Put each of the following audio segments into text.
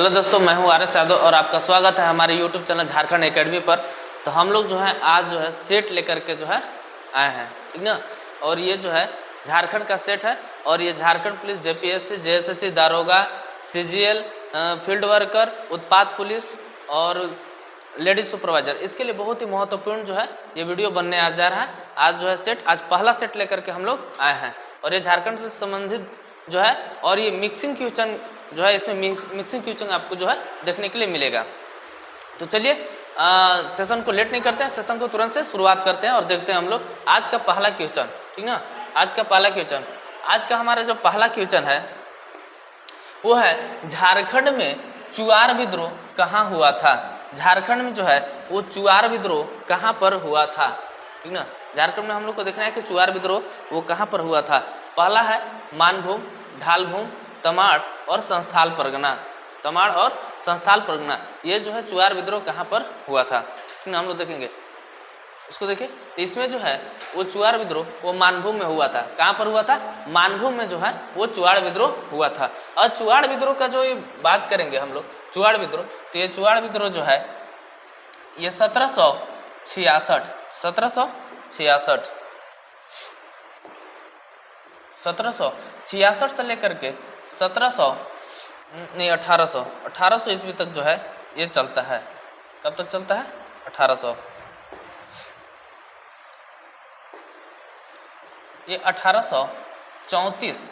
Hello दोस्तों, मैं हूं आर.एस. यादव और आपका स्वागत है हमारे यूट्यूब चैनल झारखंड एकेडमी पर। तो हम लोग जो है आज जो है सेट लेकर के जो है आए हैं, ठीक ना। और ये जो है झारखंड का सेट है और ये झारखंड पुलिस, जेपीएससी, जेएसएससी, दारोगा, सीजीएल, फील्ड वर्कर, उत्पाद पुलिस और लेडीज सुपरवाइजर, इसके लिए बहुत ही महत्वपूर्ण जो है ये वीडियो बनने आ जा रहा है। आज जो है सेट, आज पहला सेट लेकर के हम लोग आए हैं और ये झारखंड से संबंधित जो है और ये मिक्सिंग क्वेश्चन जो है, इसमें मिक्सिंग क्वेश्चन आपको जो है देखने के लिए मिलेगा। तो चलिए सेशन को लेट नहीं करते हैं, सेशन को तुरंत से शुरुआत करते हैं और देखते हैं हम लोग आज का पहला क्वेश्चन, ठीक ना। आज का पहला क्वेश्चन, आज का हमारा जो पहला क्वेश्चन है वो है झारखंड में चुआर विद्रोह कहाँ हुआ था। झारखंड में जो है वो चुआर विद्रोह कहाँ पर हुआ था, ठीक ना। झारखंड में हम लोग को देखना है कि चुआर विद्रोह वो कहाँ पर हुआ था। पहला है मानभूम, ढालभूम, तमाड़ और संस्थाल परगना। तमाड़ और संस्थाल परगना, ये जो है चुआर विद्रोह कहाँ पर हुआ था, ठीक ना। हम लोग देखेंगे इसको, देखिए तो इसमें जो है वो चुआर विद्रोह वो मानभूम में हुआ था। कहाँ पर हुआ था? मानभूम में जो है वो चुआड़ विद्रोह हुआ था। और चुआड़ विद्रोह का जो ये बात करेंगे हम लोग, चुआड़ विद्रोह, तो ये चुआड़ विद्रोह जो है ये 1766 से लेकर के 1800 ईस्वी तक जो है ये चलता है। कब तक चलता है? 1800। ये 1834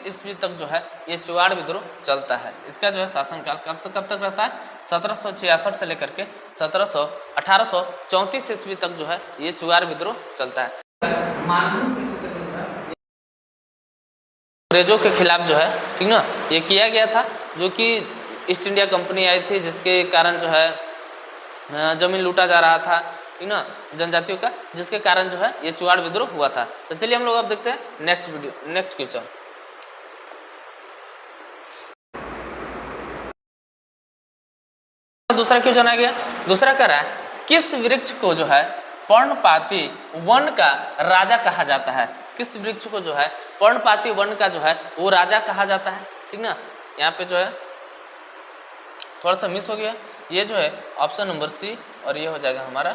ईस्वी तक जो है ये चुआड़ विद्रोह चलता है। इसका जो है शासनकाल कब से कब तक रहता है? 1766 से लेकर के 1834 ईस्वी तक जो है ये चुआड़ विद्रोह चलता है। अंग्रेजों के खिलाफ जो है, ठीक ना, ये किया गया था, जो कि ईस्ट इंडिया कंपनी आई थी, जिसके कारण जो है जमीन लूटा जा रहा था, ठीक ना, जनजातियों का, जिसके कारण जो है ये चुआड़ विद्रोह हुआ था। तो चलिए हम लोग अब देखते हैं नेक्स्ट क्वेश्चन। दूसरा क्वेश्चन आ गया। दूसरा कह रहा है किस वृक्ष को जो है पर्णपाती वन का राजा कहा जाता है। किस वृक्ष को जो है पर्णपाती वन का जो है वो राजा कहा जाता है, ठीक ना। यहाँ पे जो है थोड़ा सा मिस हो गया, ये जो है ऑप्शन नंबर सी और ये हो जाएगा हमारा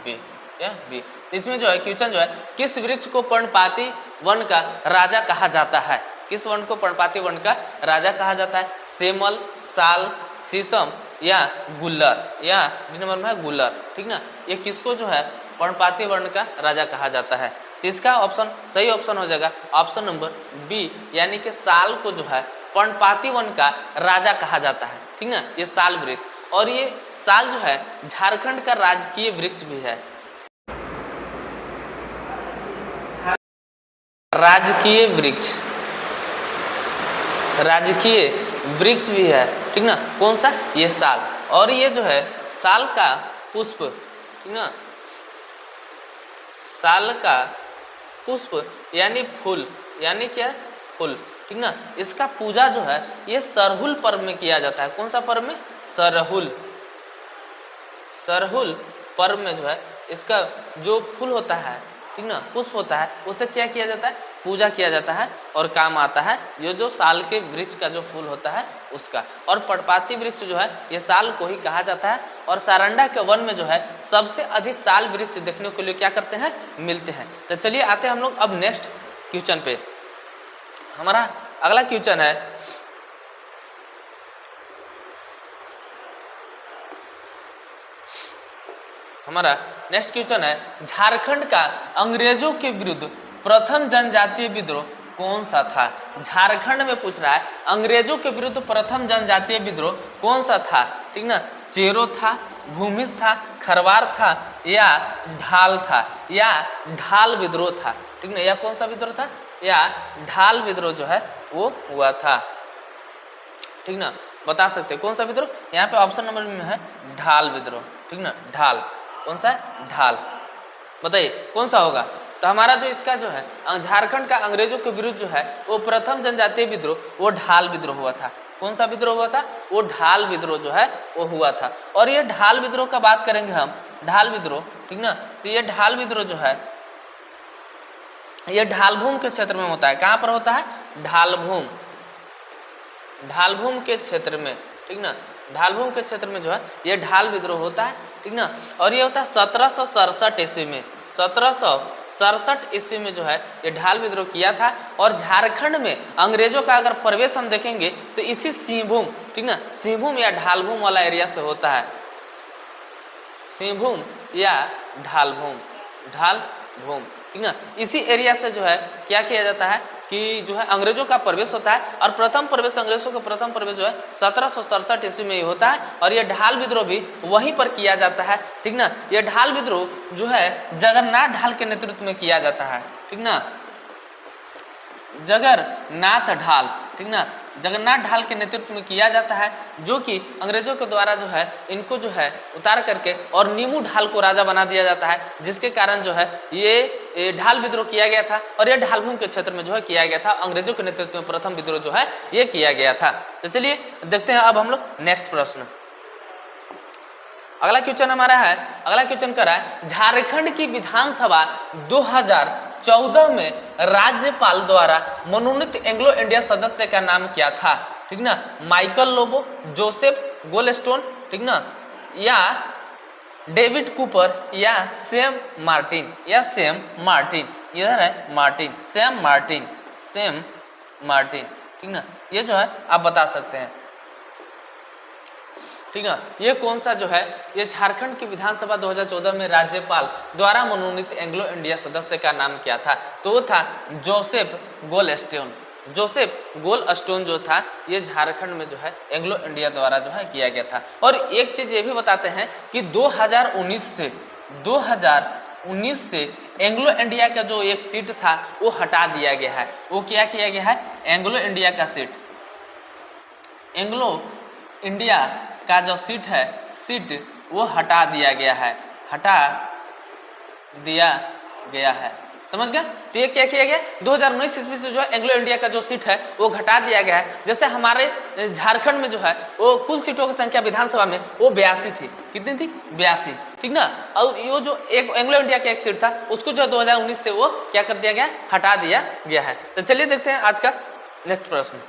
बी, क्या बी। तो इसमें जो है क्वेश्चन जो है किस वृक्ष को पर्णपाती वन का राजा कहा जाता है। किस वन को पर्णपाती वन का राजा कहा जाता है? सेमल, साल, शीशम या गुल्लर, या बी नंबर में है गुल्लर, ठीक ना। ये किसको जो है पर्णपाती वन का राजा कहा जाता है? तो इसका ऑप्शन, सही ऑप्शन हो जाएगा ऑप्शन नंबर बी, यानी कि साल को जो है पर्णपाती वन का राजा कहा जाता है, ठीक ना। ये साल वृक्ष, और ये साल जो है झारखंड का राजकीय वृक्ष भी है। राजकीय वृक्ष भी है, ठीक ना। कौन सा? ये साल। और ये जो है साल का पुष्प, ठीक ना, साल का पुष्प यानी फूल, यानी क्या? फूल, ठीक ना। इसका पूजा जो है ये सरहुल पर्व में किया जाता है। कौन सा पर्व में? सरहुल पर्व में जो है इसका जो फूल होता है, ठीक ना, पुष्प होता है, उसे क्या किया जाता है? पूजा किया जाता है और काम आता है ये जो साल के वृक्ष का जो फूल होता है उसका। और पर्णपाती वृक्ष जो है ये साल को ही कहा जाता है। और सारंडा के वन में जो है सबसे अधिक साल वृक्ष देखने के लिए क्या करते हैं? मिलते हैं। तो चलिए आते हैं हम लोग अब नेक्स्ट क्वेश्चन पे। हमारा अगला क्वेश्चन है झारखंड का अंग्रेजों के विरुद्ध प्रथम जनजातीय विद्रोह कौन सा था। झारखंड में पूछ रहा है अंग्रेजों के विरुद्ध प्रथम जनजातीय विद्रोह कौन सा था, ठीक ना। चेरो था, भूमिज था, खरवार था या ढाल था, या ढाल विद्रोह था, ठीक ना। या कौन सा विद्रोह था? या ढाल विद्रोह जो है वो हुआ था, ठीक ना। बता सकते हैं कौन सा विद्रोह? यहाँ पे ऑप्शन नंबर में है ढाल विद्रोह, ठीक ना। ढाल, कौन सा है? ढाल। बताइए कौन सा होगा? तो हमारा जो इसका जो है झारखंड का अंग्रेजों के विरुद्ध जो है वो प्रथम जनजातीय विद्रोह वो ढाल विद्रोह हुआ था। कौन सा विद्रोह हुआ था? वो ढाल विद्रोह जो है वो हुआ था। और ये ढाल विद्रोह का बात करेंगे हम, ढाल विद्रोह, ठीक ना। तो ये ढाल विद्रोह जो है ये ढालभूम के क्षेत्र में होता है। कहाँ पर होता है? ढालभूम के क्षेत्र में, ठीक ना, ढाल भूमि के क्षेत्र में जो है ये ढाल विद्रोह होता है, ठीक ना। और ये होता है 1767 ईस्वी में, 1767 ईस्वी में जो है ये ढाल विद्रोह किया था। और झारखंड में अंग्रेजों का अगर प्रवेश हम देखेंगे तो इसी सिंहभूम, ठीक ना, सिंहभूम या ढालभूम वाला एरिया से होता है, सिंहभूम या ढालभूम, ढालभूम, ठीक ना। इसी एरिया से जो है क्या किया जाता है कि जो है अंग्रेजों का प्रवेश होता है। और प्रथम प्रवेश, अंग्रेजों का प्रथम प्रवेश जो है 1767 ईस्वी में ही होता है। और ये ढाल विद्रोह भी वहीं पर किया जाता है, ठीक ना। ये ढाल विद्रोह जो है जगन्नाथ ढाल के नेतृत्व में किया जाता है, ठीक ना, जगन्नाथ ढाल, ठीक ना, जगन्नाथ ढाल के नेतृत्व में किया जाता है, जो कि अंग्रेजों के द्वारा जो है इनको जो है उतार करके और नीमू ढाल को राजा बना दिया जाता है, जिसके कारण जो है ये ढाल विद्रोह किया गया था। और ये ढालभूमि के क्षेत्र में जो है किया गया था, अंग्रेजों के नेतृत्व में प्रथम विद्रोह जो है ये किया गया था। तो चलिए देखते हैं अब हम लोग नेक्स्ट प्रश्न। अगला क्वेश्चन हमारा है, अगला क्वेश्चन कर रहा है झारखंड की विधानसभा 2014 में राज्यपाल द्वारा मनोनीत एंग्लो इंडिया सदस्य का नाम क्या था, ठीक ना। माइकल लोबो, जोसेफ गोल्डस्टोन, ठीक ना, या डेविड कूपर, या सैम मार्टिन, या सैम मार्टिन, इधर है Martin, Sam Martin, Sam Martin, ठीक ना। ये जो है आप बता सकते हैं, ठीक ना। ये कौन सा जो है ये झारखंड की विधानसभा 2014 में राज्यपाल द्वारा मनोनीत एंग्लो इंडिया सदस्य का नाम क्या था, तो वो था जोसेफ गोल्डस्टोन। जोसेफ गोल्डस्टोन जो था ये झारखंड में जो है एंग्लो इंडिया द्वारा जो है किया गया था। और एक चीज ये भी बताते हैं कि 2019 से एंग्लो इंडिया का जो एक सीट था वो हटा दिया गया है। वो क्या किया गया है, एंग्लो इंडिया का सीट, एंग्लो इंडिया का जो सीट है, सीट वो हटा दिया गया है, हटा दिया गया है, समझ गया। तो ये क्या किया गया, 2019 ईस्वी से जो है एंग्लो इंडिया का जो सीट है वो घटा दिया गया है। जैसे हमारे झारखंड में जो है वो कुल सीटों की संख्या विधानसभा में वो 82 थी, कितनी थी, 82, ठीक ना। और ये जो एक एंग्लो इंडिया का एक सीट था उसको जो 2019 से वो क्या कर दिया गया, हटा दिया गया है। तो चलिए देखते हैं आज का नेक्स्ट प्रश्न।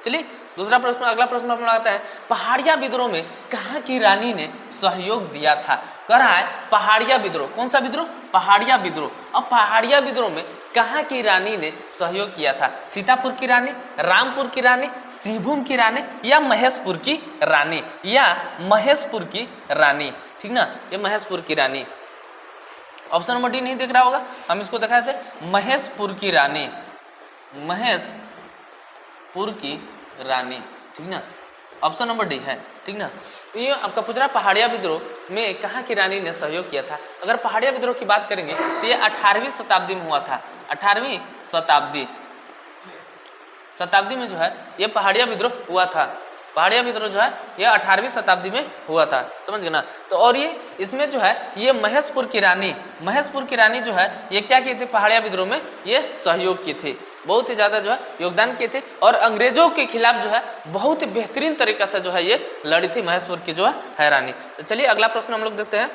चलिए दूसरा प्रश्न, अगला प्रश्न हम लोग आते हैं पहाड़िया विद्रोह में कहाँ की रानी ने सहयोग दिया था। कह रहा है पहाड़िया विद्रोह, कौन सा विद्रोह, पहाड़िया विद्रोह। अब पहाड़िया विद्रोह में कहाँ की रानी ने सहयोग किया था, सीतापुर की रानी, रामपुर की रानी, सिंहभूम की रानी, या महेशपुर की रानी, या महेशपुर की रानी, ठीक ना, ये महेशपुर की रानी। ऑप्शन नंबर डी नहीं दिख रहा होगा, हम इसको दिखाए थे, महेशपुर की रानी, महेशपुर की रानी, ठीक ना, ऑप्शन नंबर डी है, ठीक ना। तो ये आपका पूछ रहा है पहाड़िया विद्रोह में कहाँ की रानी ने सहयोग किया था। अगर पहाड़िया विद्रोह की बात करेंगे तो ये 18वीं शताब्दी में हुआ था, 18वीं शताब्दी में जो है ये पहाड़िया विद्रोह हुआ था। पहाड़िया विद्रोह जो है ये 18वीं शताब्दी में हुआ था, समझ गए ना। तो और ये इसमें जो है ये महेशपुर की रानी जो है ये क्या की थी, पहाड़िया विद्रोह में ये सहयोग की थी, बहुत ही ज्यादा जो है योगदान किए थे। और अंग्रेजों के खिलाफ जो है बहुत ही बेहतरीन तरीका से जो है ये लड़ी थी महेशपुर की जो है रानी। तो चलिए अगला प्रश्न हम लोग देखते हैं।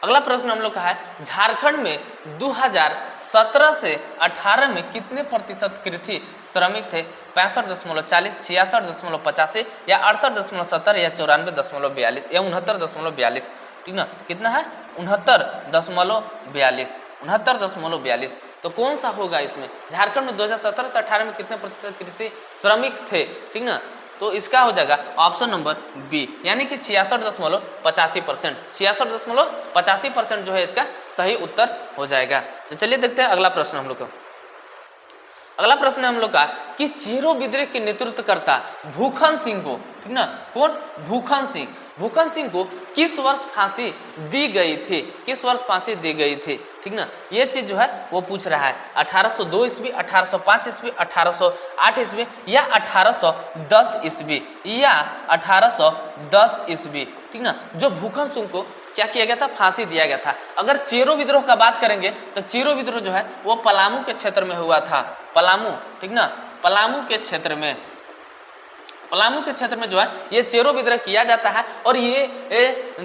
अगला प्रश्न हम लोग का है झारखंड में 2017 से 18 में कितने प्रतिशत कृषि श्रमिक थे, 65.40, 66.85, या 68.70, या 94.42, या 69.42, ठीक ना, कितना है 69.42। तो कौन सा होगा इसमें, झारखंड में 2017 से 18 में कितने प्रतिशत कृषि श्रमिक थे, ठीक ना। तो इसका हो जाएगा ऑप्शन नंबर बी, यानी कि 66.85%, 66.85% जो है इसका सही उत्तर हो जाएगा। तो चलिए देखते हैं अगला प्रश्न हम लोग का। अगला प्रश्न है हम लोग का कि चेरो विद्रोह के नेतृत्वकर्ता भूखन सिंह को, ठीक ना, कौन, भूखन सिंह को किस वर्ष फांसी दी गई थी, किस वर्ष फांसी दी गई थी, ठीक ना। ये चीज जो है वो पूछ रहा है 1802 ईस्वी, 1805 ईस्वी, 1808 ईस्वी, या 1810 ईस्वी, या 1810 ईस्वी, ठीक ना। जो भूखन सिंह को क्या किया गया था, फांसी दिया गया था। अगर चेरो विद्रोह का बात करेंगे तो चेरो विद्रोह जो है वो पलामू के क्षेत्र में हुआ था, पलामू, ठीक ना, पलामू के क्षेत्र में, पलामू के क्षेत्र में जो है ये चेरो विद्रोह किया जाता है और ये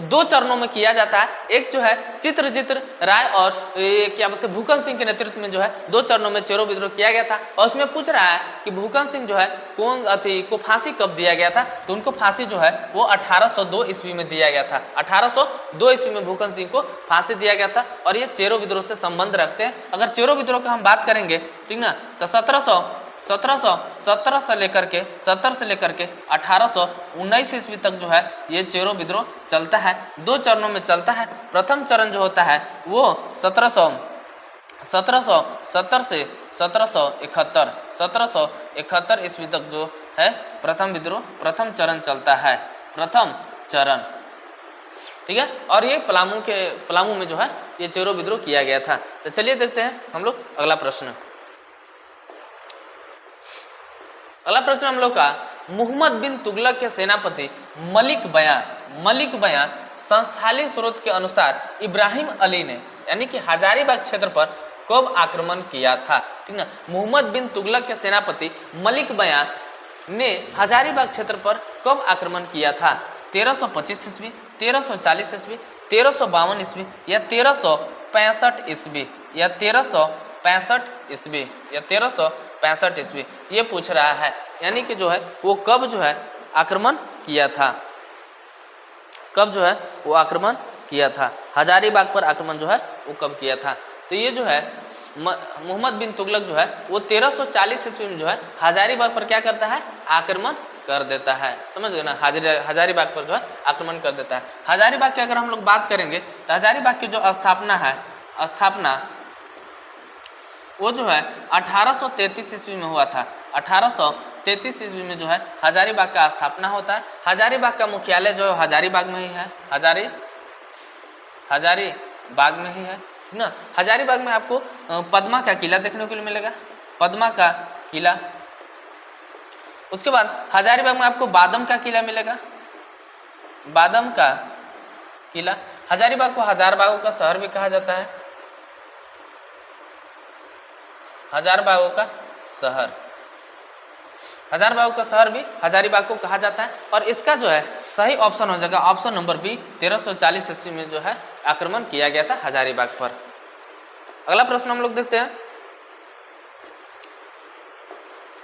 2 चरणों में किया जाता है। एक जो है चित्रजीत राय और क्या बोलते हैं भूकन सिंह के नेतृत्व में जो है 2 चरणों में चेरो विद्रोह किया गया था। और उसमें पूछ रहा है कि भूकन सिंह जो है कौन को फांसी कब दिया गया था, तो उनको फांसी जो है वो 1802 ईस्वी में दिया गया था। 1802 ईस्वी में भूकन सिंह को फांसी दिया गया था और ये चेरो विद्रोह से संबंध रखते हैं। अगर चेरो विद्रोह की हम बात करेंगे ठीक ना, तो 1770 से लेकर के 1819 ईस्वी तक जो है ये चेरो विद्रोह चलता है। 2 चरणों में चलता है। प्रथम चरण जो होता है वो 1770 से 1771 ईस्वी तक जो है प्रथम चरण चलता है, प्रथम चरण, ठीक है। और ये पलामू में जो है ये चेरो विद्रोह किया गया था। तो चलिए देखते हैं हम लोग अगला प्रश्न। अगला प्रश्न हम लोग का, मुहम्मद बिन तुगलक के सेनापति मलिक बयां संस्थाली स्रोत के अनुसार इब्राहिम अली ने यानी कि हजारीबाग क्षेत्र पर कब आक्रमण किया था, ठीक ना। मुहम्मद बिन तुगलक के सेनापति मलिक बयां ने हजारीबाग क्षेत्र पर कब आक्रमण किया था? 1325 ईस्वी, 1340 ईस्वी, 1352 ईस्वी या 1365 ईस्वी या 1365 ईस्वी या 1365 ईस्वी, ये पूछ रहा है। यानी कि जो है वो कब जो है आक्रमण किया था, कब जो है वो आक्रमण किया था, हजारीबाग पर आक्रमण जो है वो कब किया था। तो ये जो है मुहम्मद बिन तुगलक जो है वो 1340 ईस्वी में जो है हजारीबाग पर क्या करता है, आक्रमण कर देता है। समझ गए ना, हजारीबाग पर जो है आक्रमण कर देता है। हजारीबाग की अगर हम लोग बात करेंगे तो हजारीबाग की जो स्थापना वो जो है 1833 ईस्वी में हुआ था। 1833 ईस्वी में जो है हजारीबाग का स्थापना होता है। हजारीबाग का मुख्यालय जो है हजारीबाग में ही है, हजारीबाग में ही है ना। हजारीबाग में आपको पद्मा का किला देखने को मिलेगा, पद्मा का किला। उसके बाद हजारीबाग में आपको बादम का किला मिलेगा, बादम का किला। हजारीबाग को हजार बागों का शहर भी कहा जाता है, हजार बागों का शहर, हजार बागों का शहर भी हजारीबाग को कहा जाता है। और इसका जो है सही ऑप्शन हो जाएगा ऑप्शन नंबर बी, 1340 ईस्वी में जो है आक्रमण किया गया था हजारीबाग पर। अगला प्रश्न हम लोग देखते हैं।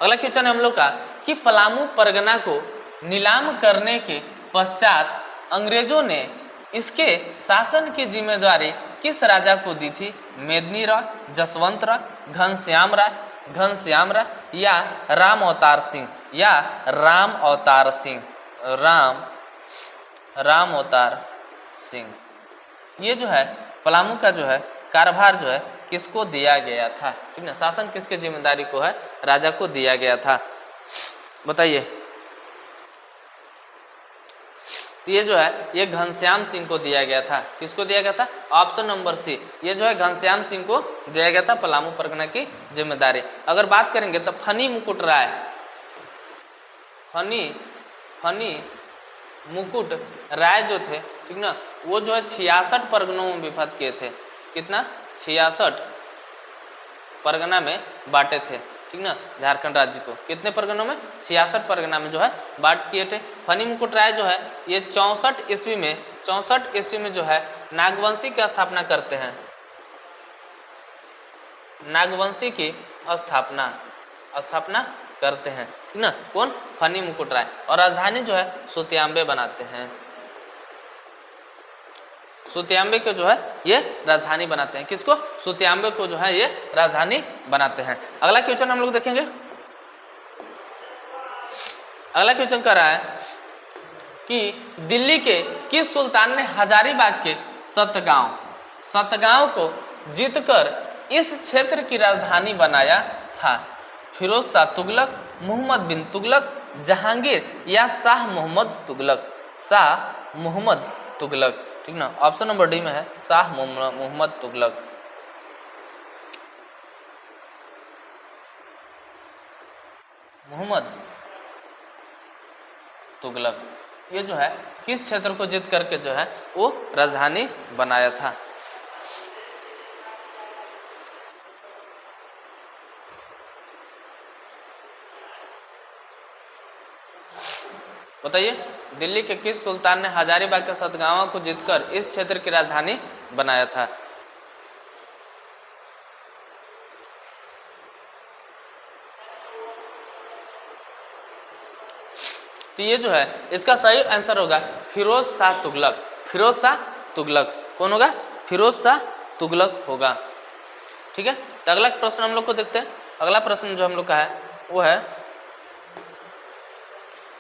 अगला क्वेश्चन है हम लोग का कि पलामू परगना को नीलाम करने के पश्चात अंग्रेजों ने इसके शासन की जिम्मेदारी किस राजा को दी थी? मेदिनी राय, जसवंत राय, घनश्याम राय या राम अवतार सिंह या राम अवतार सिंह। ये जो है पलामू का जो है कारभार जो है किसको दिया गया था, ठीक ना। शासन किसके जिम्मेदारी को है, राजा को दिया गया था, बताइए। तो ये जो है ये घनश्याम सिंह को दिया गया था। किसको दिया गया था? ऑप्शन नंबर सी, ये जो है घनश्याम सिंह को दिया गया था पलामू परगना की जिम्मेदारी। अगर बात करेंगे तो फनी मुकुट राय जो थे, ठीक ना, वो जो है 66 परगनों में विभक्त किए थे। कितना? 66 परगना में बांटे थे, ठीक ना, झारखंड राज्य को। कितने परगनों में? 66 परगना में जो है बांट किए थे। फनी मुकुट राय जो है ये 64 ईस्वी में जो है नागवंशी की स्थापना करते हैं, नागवंशी की स्थापना करते हैं, ठीक ना। कौन? फनी मुकुट राय। और राजधानी जो है सुतियांबे बनाते हैं, सुतियांबे को जो है ये राजधानी बनाते हैं। किसको? सुतियांबे को जो है ये राजधानी बनाते हैं। अगला क्वेश्चन हम लोग देखेंगे। अगला क्वेश्चन कह रहा है कि दिल्ली के किस सुल्तान ने हजारीबाग के सतगांव को जीतकर इस क्षेत्र की राजधानी बनाया था? फिरोज शाह तुगलक, मुहम्मद बिन तुगलक, जहांगीर या शाह मोहम्मद तुगलक, ठीक ना। ऑप्शन नंबर डी में है शाह मोहम्मद तुगलक। मोहम्मद तुगलक ये जो है किस क्षेत्र को जीत करके जो है वो राजधानी बनाया था? बताइए, दिल्ली के किस सुल्तान ने हजारीबाग के सतगावा को जीतकर इस क्षेत्र की राजधानी बनाया था? तो ये जो है इसका सही आंसर होगा फिरोज शाह तुगलक। फिरोज शाह तुगलक कौन होगा? फिरोज शाह तुगलक होगा। ठीक है, तो अगला प्रश्न हम लोग को देखते हैं। अगला प्रश्न जो हम लोग का है वो है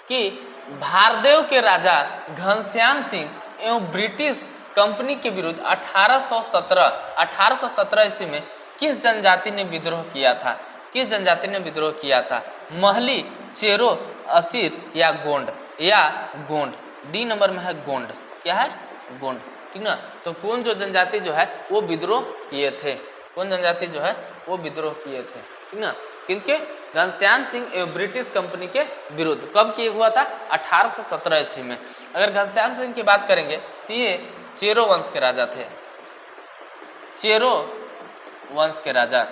कि भारदेव के राजा घनश्याम सिंह एवं ब्रिटिश कंपनी के विरुद्ध 1817 ईस्वी में किस जनजाति ने विद्रोह किया था? किस जनजाति ने विद्रोह किया था? महली, चेरो, असीर या गोंड? या गोंड। डी नंबर में है गोंड। क्या है? गोंड। ठीक ना, तो कौन जो जनजाति जो है वो विद्रोह किए थे? कौन जनजाति जो है वो विद्रोह किए थे? ठीक ना, किनके? घनश्याम सिंह एवं ब्रिटिश कंपनी के विरुद्ध। कब किए हुआ था? 1817 ईस्वी में। अगर घनश्याम सिंह की बात करेंगे तो ये चेरो वंश के राजा थे। चेरो वंश के राजा,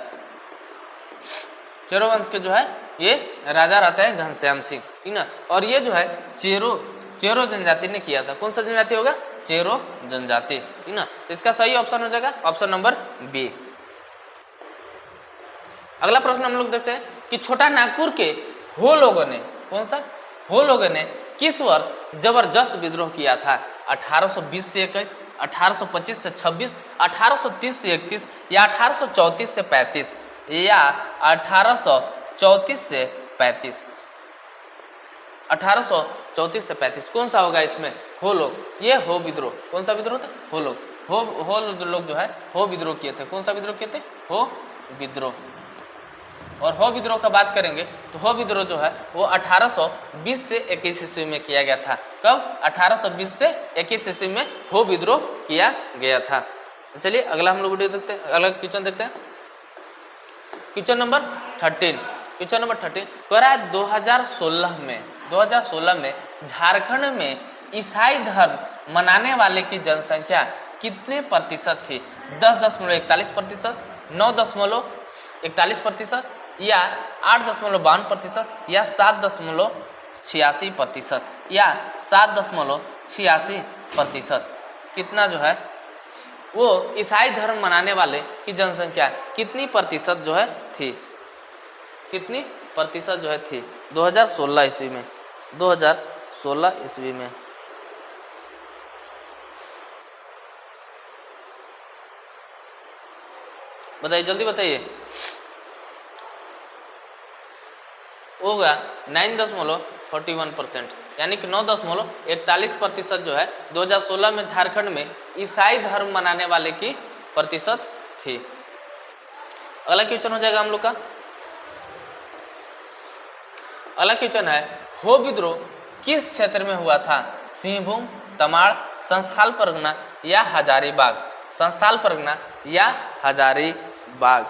चेरो वंश के जो है ये राजा रहता है घनश्याम सिंह। ठीक ना, और ये जो है चेरो जनजाति ने किया था। कौन सा जनजाति होगा? चेरो जनजाति। ठीक ना, तो इसका सही ऑप्शन हो जाएगा ऑप्शन नंबर बी। अगला प्रश्न हम लोग देखते हैं कि छोटा नागपुर के हो लोगों ने, कौन सा? हो लोगों ने किस वर्ष जबरदस्त विद्रोह किया था? 1820 से 21, 1825 से 26, 1830 से 31 या 1834 से 35 या 1834 से 35? 1834 से 35 कौन सा होगा इसमें? हो लोग, ये हो विद्रोह। कौन सा विद्रोह था? हो लोग। हो लोग जो है हो विद्रोह किए थे। कौन सा विद्रोह किए थे? हो विद्रोह। और हो विद्रोह का बात करेंगे तो हो विद्रोह जो है वो 1820 से 21 ईस्वी में किया गया था। कब? 1820 से 21 ईस्वी में हो विद्रोह किया गया था। तो चलिए अगला हम लोग वीडियो देखते हैं, अगला क्वेश्चन देखते हैं। Question number 13। क्वेश्चन नंबर 13 कह रहा है 2016 में झारखंड में ईसाई धर्म मनाने वाले की जनसंख्या कितने प्रतिशत थी? 10.41%, 9.41% या 8.52% या 7.86% या 7.86%? कितना जो है वो ईसाई धर्म मनाने वाले की जनसंख्या कितनी प्रतिशत जो है थी? कितनी प्रतिशत जो है थी 2016 ईस्वी में? 2016 ईस्वी में बताइए, जल्दी बताइए। होगा 9.41%, यानी कि 9.41% जो है 2016 में झारखंड में ईसाई धर्म मनाने वाले की प्रतिशत थी। अगला क्वेश्चन हो जाएगा हम लोग का। अगला क्वेश्चन है हो विद्रोह किस क्षेत्र में हुआ था? सिंहभूम, तमाड़, संस्थाल परगना या हजारीबाग? संस्थाल परगना या हजारीबाग?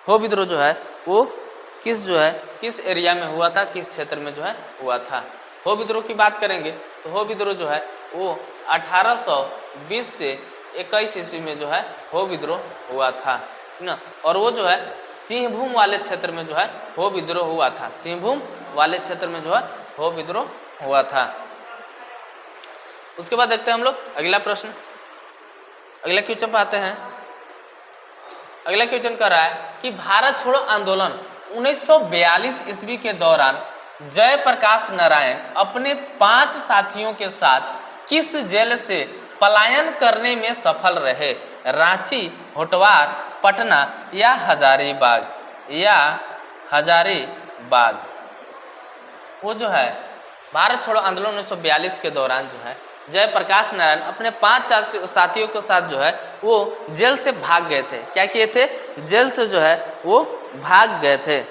हो विद्रोह जो है वो किस एरिया में हुआ था? किस क्षेत्र में जो है हुआ था? हो विद्रोह की बात करेंगे तो हो विद्रोह जो है वो 1820 से 21 ईस्वी में जो है हो विद्रोह हुआ था ना, और वो जो है सिंहभूम वाले क्षेत्र में जो है हो विद्रोह हुआ था। सिंहभूम वाले क्षेत्र में जो है हो विद्रोह हुआ था। उसके बाद देखते हैं हम लोग अगला प्रश्न। अगला क्वेश्चन पे आते हैं। अगला क्वेश्चन कर रहा है कि भारत छोड़ो आंदोलन 1942 ईस्वी के दौरान जयप्रकाश नारायण अपने 5 साथियों के साथ किस जेल से पलायन करने में सफल रहे? रांची, होटवार, पटना या हजारीबाग? या हजारीबाग? वो जो है भारत छोड़ो आंदोलन 1942 के दौरान जो है जयप्रकाश नारायण अपने 5 साथियों के साथ जो है वो जेल से भाग गए थे। क्या किए थे? जेल से जो है वो भाग गए थे,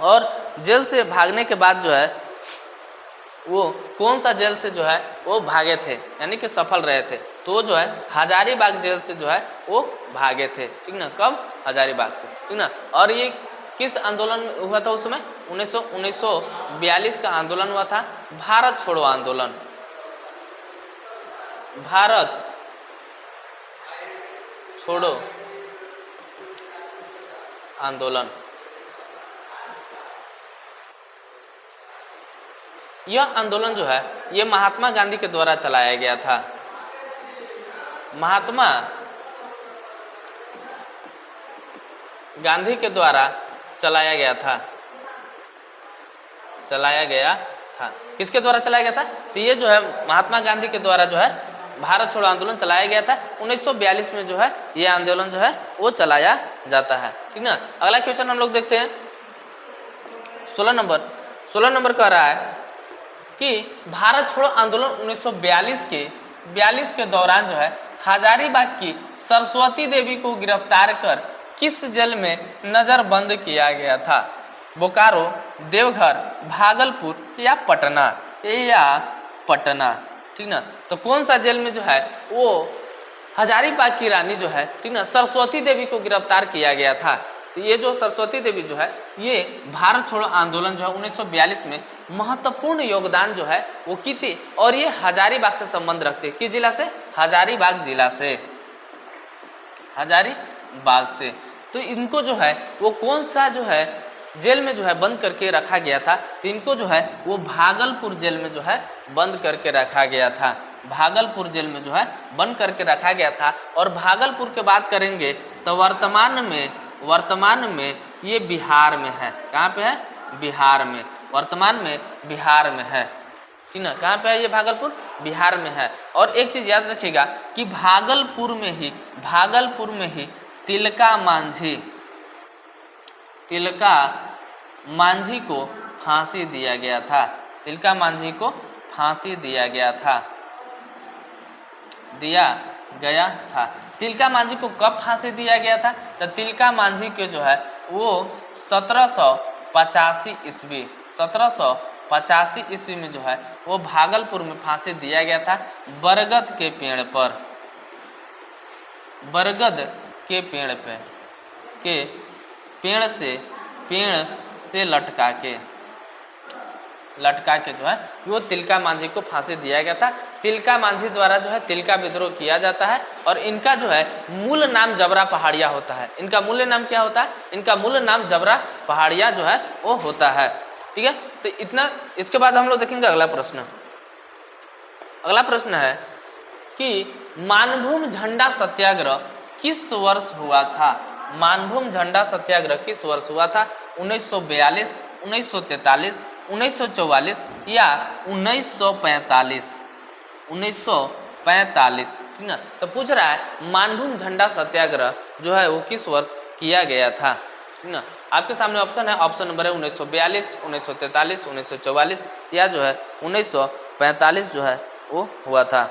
और जेल से भागने के बाद जो है वो कौन सा जेल से जो है वो भागे थे, यानी कि सफल रहे थे? तो वो जो है हजारीबाग जेल से जो है वो भागे थे। ठीक ना, कब? हजारीबाग से। ठीक ना, और ये किस आंदोलन में हुआ था? उस समय 1942 का आंदोलन हुआ था, भारत छोड़ो आंदोलन। भारत छोड़ो आंदोलन। यह आंदोलन जो है ये महात्मा गांधी के द्वारा चलाया गया था। महात्मा गांधी के द्वारा चलाया गया था। किसके द्वारा चलाया गया था? तो ये जो है महात्मा गांधी के द्वारा जो है भारत छोड़ो आंदोलन चलाया गया था। 1942 में जो है ये आंदोलन जो है वो चलाया जाता है। ठीक ना। अगला क्वेश्चन हम लोग देखते हैं 16 नंबर कह रहा है कि भारत छोड़ो आंदोलन 1942 के दौरान जो है हजारीबाग की सरस्वती देवी को गिरफ्तार कर किस जेल में नजरबंद किया गया था? बोकारो, देवघर, भागलपुर या पटना? ठीक ना। तो कौन सा जेल में जो है वो हजारीबाग की रानी जो है, ठीक ना, सरस्वती देवी को गिरफ्तार किया गया था? तो ये जो सरस्वती देवी जो है ये भारत छोड़ो आंदोलन जो है 1942 में महत्वपूर्ण योगदान जो है वो की थी। और ये हजारीबाग से संबंध रखते। किस जिला से? हजारीबाग जिला से, हजारीबाग से। तो इनको जो है वो कौन सा जो है जेल में जो है बंद करके रखा गया था? तो इनको जो है वो भागलपुर जेल में जो है बंद करके रखा गया था। भागलपुर जेल में जो है बंद करके रखा गया था। और भागलपुर की बात करेंगे तो वर्तमान में ये बिहार में है। कहाँ पे है? बिहार में। वर्तमान में बिहार में है। ठीक ना। कहाँ पे है ये? भागलपुर, बिहार में है। और एक चीज याद रखिएगा कि भागलपुर में ही तिलका मांझी को फांसी दिया गया था। तिलका मांझी को फांसी दिया गया था। तिलका मांझी को कब फांसी दिया गया था? तो तिलका मांझी के जो है वो 1785 ईस्वी में जो है वो भागलपुर में फांसी दिया गया था। बरगद के पेड़ से लटका के जो है वो तिलका मांझी को फांसी दिया गया था। तिलका मांझी द्वारा जो है तिलका विद्रोह किया जाता है। और इनका जो है मूल नाम जबरा पहाड़िया होता है। इनका मूल नाम क्या होता है? इनका मूल नाम जबरा पहाड़िया जो है वो होता है। ठीक है। तो इतना। इसके बाद हम लोग देखेंगे अगला प्रश्न है कि मानभूम झंडा सत्याग्रह किस वर्ष हुआ था? मानभूम झंडा सत्याग्रह किस वर्ष हुआ था? 1942, 1943, 1944 या 1945? 1945। ठीक ना। तो पूछ रहा है मानभूम झंडा सत्याग्रह जो है वो किस वर्ष किया गया था? ठीक ना। आपके सामने ऑप्शन है। ऑप्शन नंबर है 1942, 1943, 1944 या जो है 1945 जो है वो हुआ था।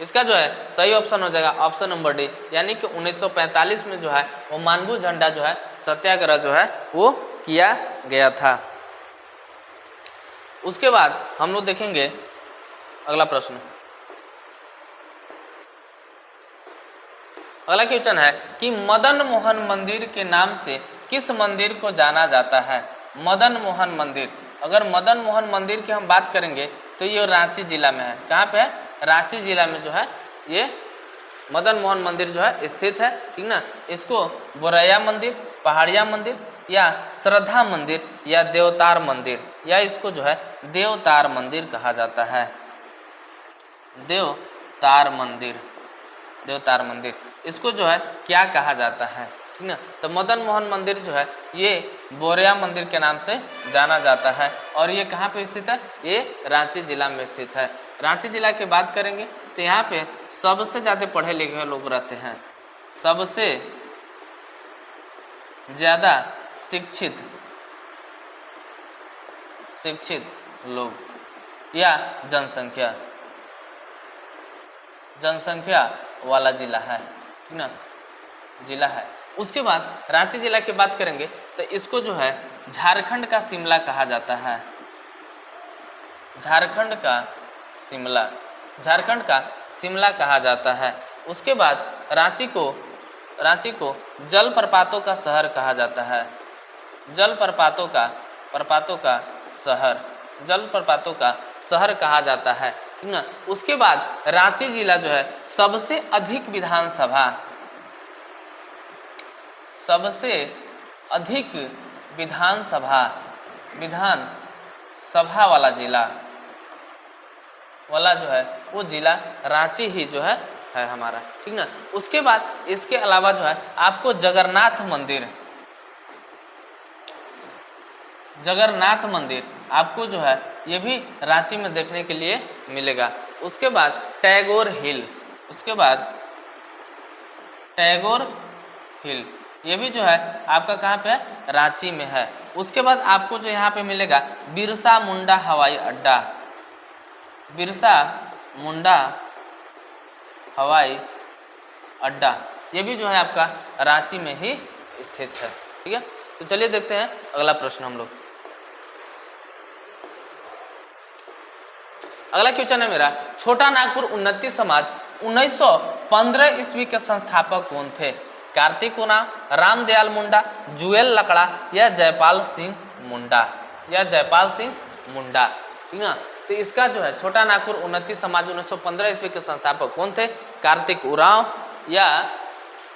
इसका जो है सही ऑप्शन हो जाएगा ऑप्शन नंबर डी, यानी कि 1945 में जो है वो मानभूम झंडा जो है सत्याग्रह जो है वो किया गया था। उसके बाद हम लोग देखेंगे अगला प्रश्न। अगला क्वेश्चन है कि मदन मोहन मंदिर के नाम से किस मंदिर को जाना जाता है? मदन मोहन मंदिर। अगर मदन मोहन मंदिर की हम बात करेंगे तो ये रांची जिला में है। कहाँ पे है? रांची जिला में जो है ये मदन मोहन मंदिर जो है स्थित है। ठीक ना। इसको बोरैया मंदिर, पहाड़िया मंदिर या श्रद्धा मंदिर या देवतार मंदिर या इसको जो है देवतार मंदिर कहा जाता है। देवतार मंदिर इसको जो है क्या कहा जाता है? ठीक ना। तो मदन मोहन मंदिर जो है ये बोरैया मंदिर के नाम से जाना जाता है। और ये कहाँ पे स्थित है? ये रांची जिला में स्थित है। रांची जिला की बात करेंगे तो यहाँ पे सबसे ज़्यादा पढ़े लिखे लोग रहते हैं। सबसे ज़्यादा शिक्षित लोग या जनसंख्या वाला जिला है। ठीक ना। जिला है। उसके बाद रांची जिला की बात करेंगे तो इसको जो है झारखंड का शिमला कहा जाता है। झारखंड का शिमला कहा जाता है। उसके बाद रांची को जलप्रपातों का शहर कहा जाता है। जलप्रपातों का शहर कहा जाता है। ठीक ना। उसके बाद रांची जिला जो है सबसे अधिक विधान सभा वाला जिला वाला जो है वो जिला रांची ही जो है हमारा, ठीक ना। उसके बाद इसके अलावा जो है आपको जगन्नाथ मंदिर आपको जो है ये भी रांची में देखने के लिए मिलेगा। उसके बाद टैगोर हिल ये भी जो है आपका कहाँ पे है, रांची में है। उसके बाद आपको जो यहाँ पे मिलेगा बिरसा मुंडा हवाई अड्डा, ये भी जो है आपका रांची में ही स्थित है, ठीक है। तो चलिए देखते हैं अगला प्रश्न हम लोग। अगला क्वेश्चन है मेरा, छोटा नागपुर उन्नति समाज 1915 ईस्वी के संस्थापक कौन थे? कार्तिक उरांव, रामदयाल मुंडा, जुएल लकड़ा या जयपाल सिंह मुंडा, ठीक ना। तो इसका जो है छोटा नागपुर उन्नति समाज 1915 ईस्वी के संस्थापक कौन थे? कार्तिक उरांव या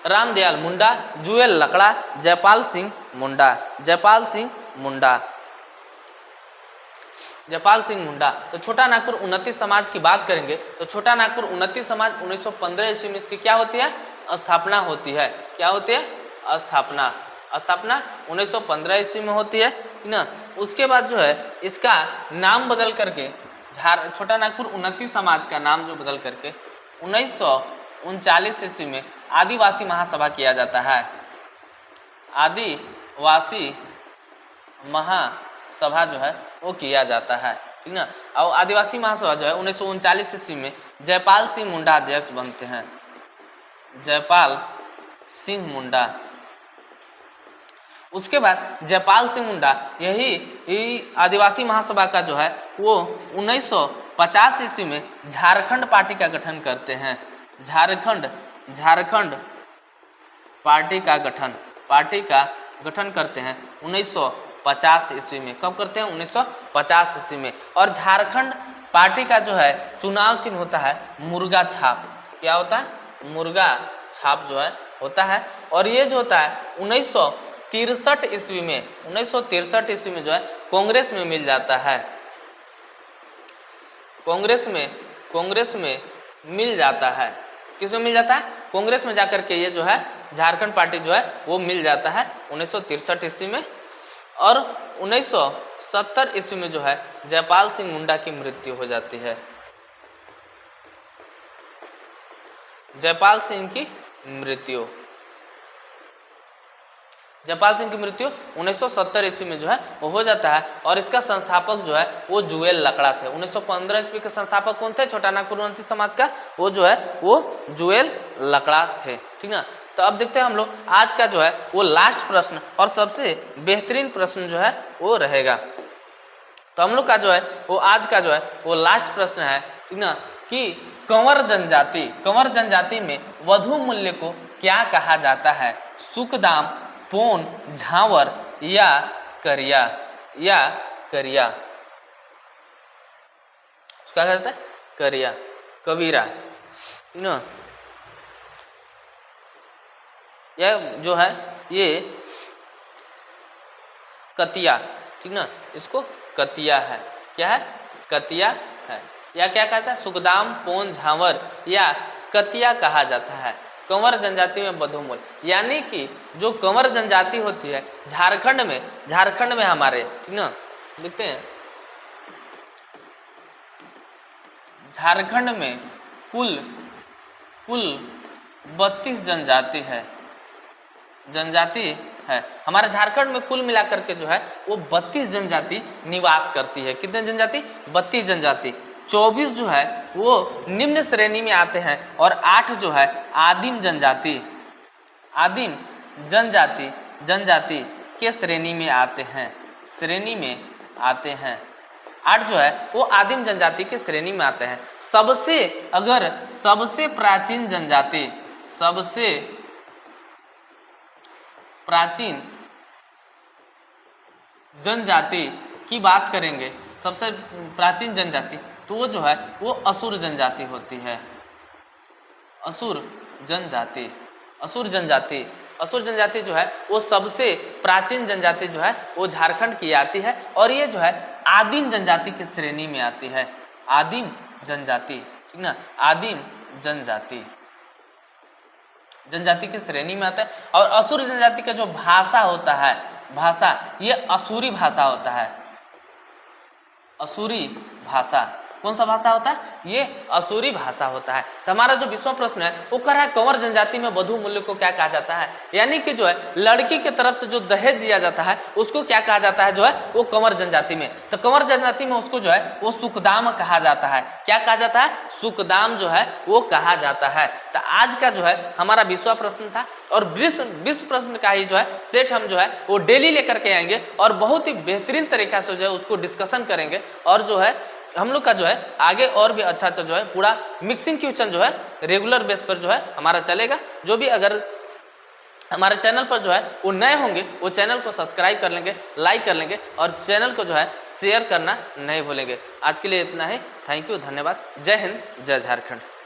रामदयाल मुंडा, जुएल लकड़ा, जयपाल सिंह मुंडा। तो छोटा नागपुर उन्नति समाज की बात करेंगे तो छोटा नागपुर उन्नति समाज 1915 ईस्वी में इसकी क्या होती है? स्थापना होती है। क्या होती है? स्थापना 1915 ईस्वी में होती है ना। उसके बाद जो है इसका नाम बदल करके छोटा नागपुर उन्नति समाज का नाम जो बदल करके 1939 ईस्वी में आदिवासी महासभा किया जाता है। आदिवासी महासभा जो है वो किया जाता है, ठीक ना। और आदिवासी महासभा जो है 1939 ईस्वी में जयपाल सिंह मुंडा अध्यक्ष बनते हैं। जयपाल सिंह मुंडा। उसके बाद जयपाल सिंह मुंडा यही आदिवासी महासभा का जो है वो 1950 ईस्वी में झारखंड पार्टी का गठन करते हैं। झारखंड पार्टी का गठन करते हैं 1950 ईस्वी में। कब करते हैं? 1950 ईस्वी में। और झारखंड पार्टी का जो है चुनाव चिन्ह होता है मुर्गा छाप। क्या होता है? मुर्गा छाप जो है होता है। और ये जो होता है 1963 ईस्वी में जो है कांग्रेस में मिल जाता है। कांग्रेस में मिल जाता है। किस में मिल जाता है? कांग्रेस में जाकर के ये जो है झारखंड पार्टी जो है वो मिल जाता है 1963 ईस्वी में। और 1970 ईस्वी में जो है जयपाल सिंह मुंडा की मृत्यु हो जाती है। जयपाल सिंह की मृत्यु 1970 ईस्वी में जो है वो हो जाता है। और इसका संस्थापक जो है वो जुएल लकड़ा थे। 1915 ईस्वी के संस्थापक कौन थे छोटा नागपुर उन्नति समाज का? वो जो है वो जुएल लकड़ा थे, ठीक ना। तो अब देखते हैं हम लोग आज का जो है वो लास्ट प्रश्न और सबसे बेहतरीन प्रश्न जो है वो रहेगा। तो हम लोग का जो है वो आज का जो है वो लास्ट प्रश्न है, ठीक ना, कि कंवर जनजाति में वधु मूल्य को क्या कहा जाता है? सुखदाम, पोन, झांवर या करिया। क्या कहा जाता है? करिया, कबीरा, ठीक ना। यह जो है ये कतिया, ठीक ना, इसको कतिया है। क्या है? कतिया है। या क्या कहता है? सुखदाम, पोन, झांवर या कतिया कहा जाता है कंवर जनजाति में वधूमूल। यानी कि जो कंवर जनजाति होती है झारखंड में हमारे, ठीक ना, देखते हैं झारखंड में कुल 32 जनजाति है। हमारे झारखंड में कुल मिलाकर के जो है वो 32 जनजाति निवास करती है। कितने जनजाति? 32 जनजाति। 24 जो है वो निम्न श्रेणी में आते हैं और 8 जो है आदिम जनजाति के श्रेणी में आते हैं। 8 जो है वो आदिम जनजाति के श्रेणी में आते हैं। सबसे प्राचीन जनजाति की बात करेंगे, सबसे प्राचीन जनजाति तो वो जो है वो असुर जनजाति होती है। असुर जनजाति असुर जनजाति जो है वो सबसे प्राचीन जनजाति जो है वो झारखंड की आती है और ये जो है आदिम जनजाति की श्रेणी में आती है। आदिम जनजाति, ठीक ना, आदिम जनजाति की श्रेणी में आता है। और असुर जनजाति का जो भाषा होता है, भाषा, ये असुरी भाषा होता है। असुरी भाषा, कौन सा भाषा होता है? ये असुरी भाषा होता है। तो हमारा जो 20वां प्रश्न है वो कह रहा है कंवर जनजाति में वधू मूल्य को क्या कहा जाता है? यानी कि जो है लड़की की तरफ से जो दहेज दिया जाता है उसको क्या कहा जाता है? जो है वो कंवर जनजाति में। तो कंवर जनजाति में उसको जो है वो सुखदाम कहा जाता है। क्या कहा जाता है? सुखदाम जो है वो कहा जाता है। तो आज का जो है हमारा 20वां प्रश्न था और 20 प्रश्न का ही जो है सेट हम जो है वो डेली लेकर के आएंगे और बहुत ही बेहतरीन तरीका से जो है उसको डिस्कशन करेंगे और जो है हम लोग का जो है आगे और भी अच्छा जो है पूरा मिक्सिंग क्वेश्चन जो है रेगुलर बेस पर जो है हमारा चलेगा। जो भी अगर हमारे चैनल पर जो है वो नए होंगे वो चैनल को सब्सक्राइब कर लेंगे, लाइक कर लेंगे और चैनल को जो है शेयर करना नहीं भूलेंगे। आज के लिए इतना ही। थैंक यू, धन्यवाद। जय हिंद, जय झारखंड।